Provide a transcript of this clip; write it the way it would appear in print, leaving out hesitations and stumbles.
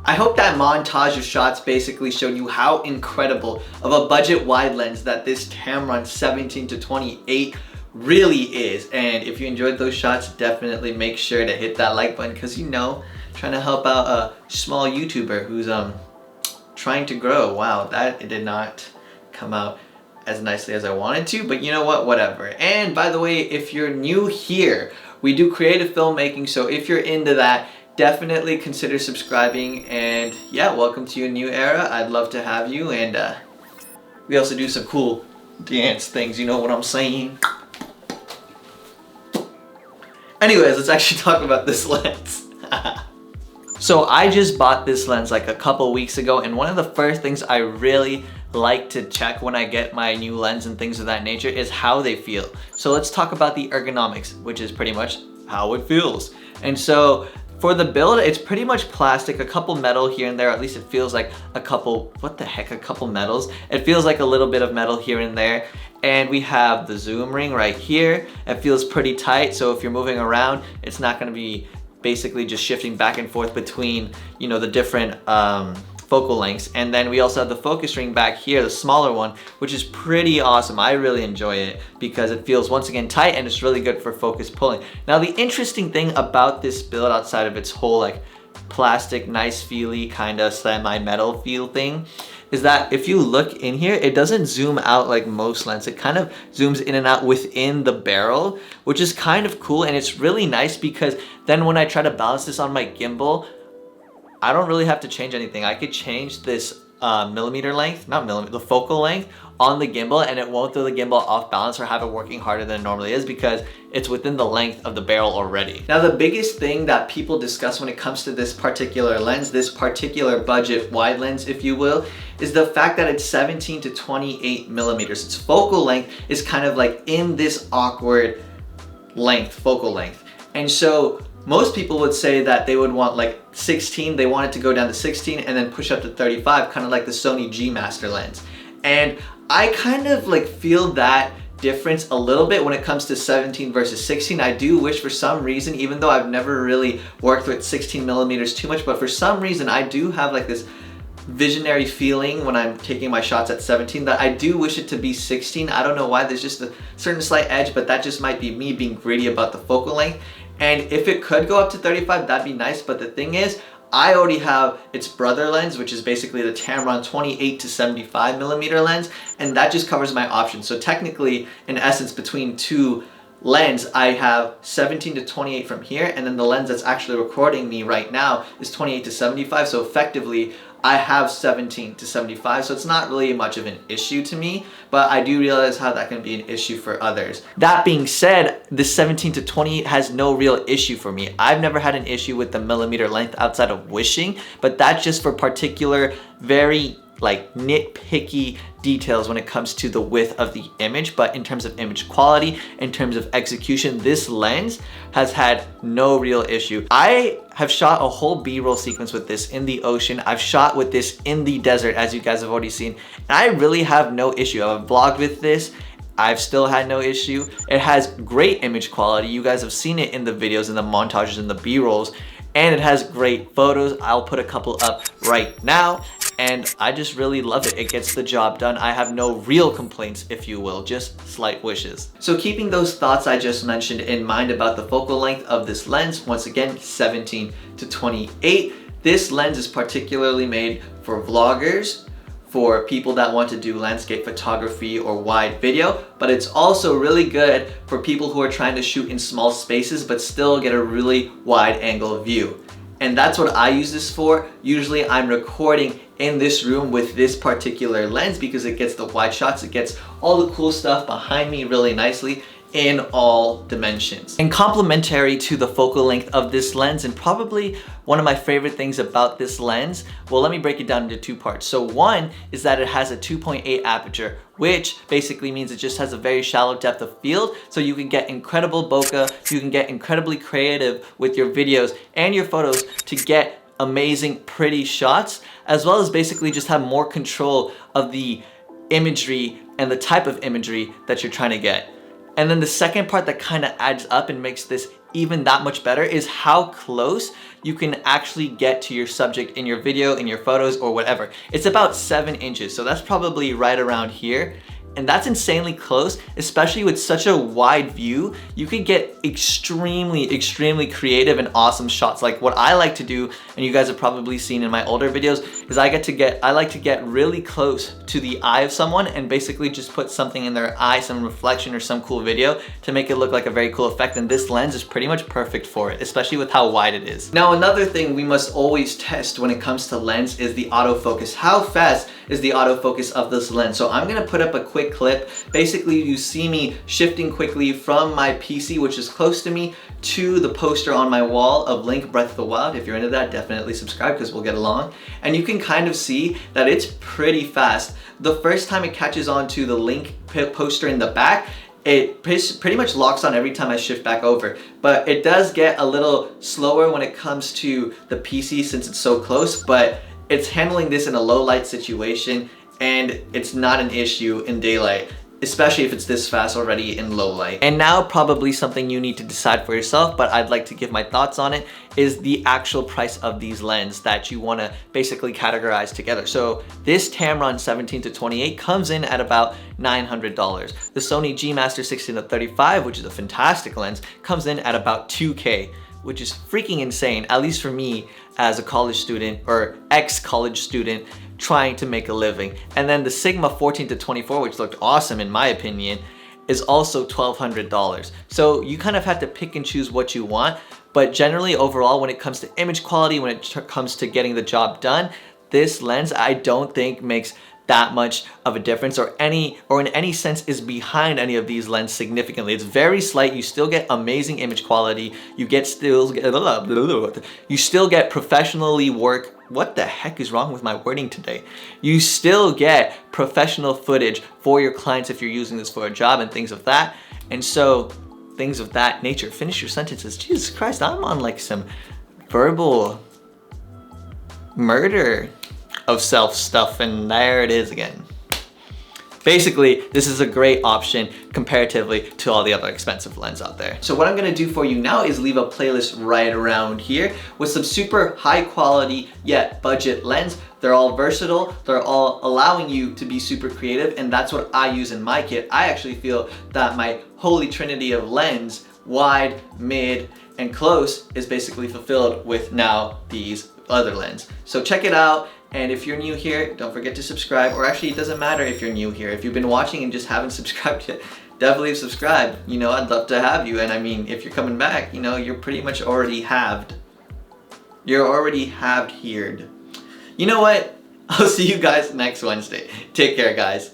I hope that montage of shots basically showed you how incredible of a budget wide lens that this Tamron 17-28 really is. And if you enjoyed those shots, definitely make sure to hit that like button, because you know, trying to help out a small YouTuber who's trying to grow. Wow, that it did not come out as nicely as I wanted to, but you know what, whatever. And by the way, if you're new here, we do creative filmmaking, so if you're into that, definitely consider subscribing. And yeah, welcome to your new era. I'd love to have you. And we also do some cool dance things, you know what I'm saying? Anyways, let's actually talk about this lens. So I just bought this lens like a couple weeks ago, and one of the first things I really like to check when I get my new lens and things of that nature is how they feel. So let's talk about the ergonomics, which is pretty much how it feels. And so for the build, it's pretty much plastic, a couple metal here and there. At least it feels like a couple, what the heck, a couple metals. It feels like a little bit of metal here and there. And we have the zoom ring right here. It feels pretty tight, so if you're moving around, it's not gonna be basically just shifting back and forth between, you know, the different focal lengths. And then we also have the focus ring back here, the smaller one, which is pretty awesome. I really enjoy it because it feels, once again, tight, and it's really good for focus pulling. Now, the interesting thing about this build, outside of its whole like plastic, nice feely kind of semi-metal feel thing, is that if you look in here, it doesn't zoom out like most lenses. It kind of zooms in and out within the barrel, which is kind of cool. And it's really nice because then when I try to balance this on my gimbal, I don't really have to change anything. I could change this millimeter length, not millimeter, the focal length on the gimbal, and it won't throw the gimbal off balance or have it working harder than it normally is because it's within the length of the barrel already. Now, the biggest thing that people discuss when it comes to this particular lens, this particular budget wide lens, if you will, is the fact that it's 17-28 millimeters. Its focal length is kind of like in this awkward length, focal length. And so most people would say that they would want like 16, they want it to go down to 16 and then push up to 35, kind of like the Sony G Master lens. And I kind of like feel that difference a little bit when it comes to 17 versus 16. I do wish for some reason, even though I've never really worked with 16 millimeters too much, but for some reason I do have like this visionary feeling when I'm taking my shots at 17 that I do wish it to be 16. I don't know why, there's just a certain slight edge, but that just might be me being greedy about the focal length. And if it could go up to 35, that'd be nice. But the thing is, I already have its brother lens, which is basically the Tamron 28-75 millimeter lens, and that just covers my options. So technically, in essence, between two lens, I have 17-28 from here, and then the lens that's actually recording me right now is 28-75. So effectively, I have 17-75, so it's not really much of an issue to me, but I do realize how that can be an issue for others. That being said, the 17-28 has no real issue for me. I've never had an issue with the millimeter length outside of wishing, but that's just for particular, very like nitpicky details when it comes to the width of the image. But in terms of image quality, in terms of execution, this lens has had no real issue. I have shot a whole B-roll sequence with this in the ocean. I've shot with this in the desert, as you guys have already seen, and I really have no issue. I've vlogged with this, I've still had no issue. It has great image quality. You guys have seen it in the videos, in the montages, in the B-rolls, and it has great photos. I'll put a couple up right now, and I just really love it. It gets the job done. I have no real complaints, if you will, just slight wishes. So keeping those thoughts I just mentioned in mind about the focal length of this lens, once again, 17-28, this lens is particularly made for vloggers, for people that want to do landscape photography or wide video, but it's also really good for people who are trying to shoot in small spaces but still get a really wide angle view. And that's what I use this for. Usually I'm recording in this room with this particular lens because it gets the wide shots, it gets all the cool stuff behind me really nicely. in all dimensions. And complementary to the focal length of this lens, and probably one of my favorite things about this lens, well, let me break it down into two parts. So one is that it has a 2.8 aperture, which basically means it just has a very shallow depth of field, so you can get incredible bokeh, you can get incredibly creative with your videos and your photos to get amazing, pretty shots, as well as basically just have more control of the imagery and the type of imagery that you're trying to get. And then the second part that kind of adds up and makes this even that much better is how close you can actually get to your subject in your video, in your photos, or whatever. It's about 7 inches, so that's probably right around here. And that's insanely close, especially with such a wide view. You can get extremely creative and awesome shots. Like what I like to do, and you guys have probably seen in my older videos, is I like to get really close to the eye of someone and basically just put something in their eye, some reflection or some cool video to make it look like a very cool effect. And this lens is pretty much perfect for it, especially with how wide it is. Now, another thing we must always test when it comes to lens is the autofocus. How fast is the autofocus of this lens? So I'm gonna put up a quick clip. Basically, you see me shifting quickly from my PC, which is close to me, to the poster on my wall of Link Breath of the Wild. If you're into that, definitely subscribe because we'll get along. And you can kind of see that it's pretty fast. The first time it catches on to the Link poster in the back, it pretty much locks on every time I shift back over. But it does get a little slower when it comes to the PC since it's so close, but it's handling this in a low light situation, and it's not an issue in daylight, especially if it's this fast already in low light. And now probably something you need to decide for yourself, but I'd like to give my thoughts on it, is the actual price of these lenses that you wanna basically categorize together. So this Tamron 17-28 comes in at about $900. The Sony G Master 16-35, which is a fantastic lens, comes in at about $2K, which is freaking insane, at least for me as a college student or ex-college student trying to make a living. And then the Sigma 14-24, which looked awesome in my opinion, is also $1,200. So you kind of have to pick and choose what you want, but generally overall, when it comes to image quality, when it comes to getting the job done, this lens I don't think makes that much of a difference, or in any sense is behind any of these lenses significantly. It's very slight. You still get amazing image quality. You still get professionally work. What the heck is wrong with my wording today? You still get professional footage for your clients if you're using this for a job and things of that. And so things of that nature. Finish your sentences. Jesus Christ, I'm on like some verbal murder of self stuff, and there it is again. Basically, this is a great option comparatively to all the other expensive lenses out there. So what I'm gonna do for you now is leave a playlist right around here with some super high quality yet budget lens. They're all versatile, they're all allowing you to be super creative, and that's what I use in my kit. I actually feel that my holy trinity of lens, wide, mid, and close, is basically fulfilled with now these other lenses. So check it out. And if you're new here, don't forget to subscribe, or actually it doesn't matter if you're new here. If you've been watching and just haven't subscribed yet, definitely subscribe. You know, I'd love to have you. And I mean, if you're coming back, you know, you're pretty much already halved. You're already halved here'd. You know what? I'll see you guys next Wednesday. Take care, guys.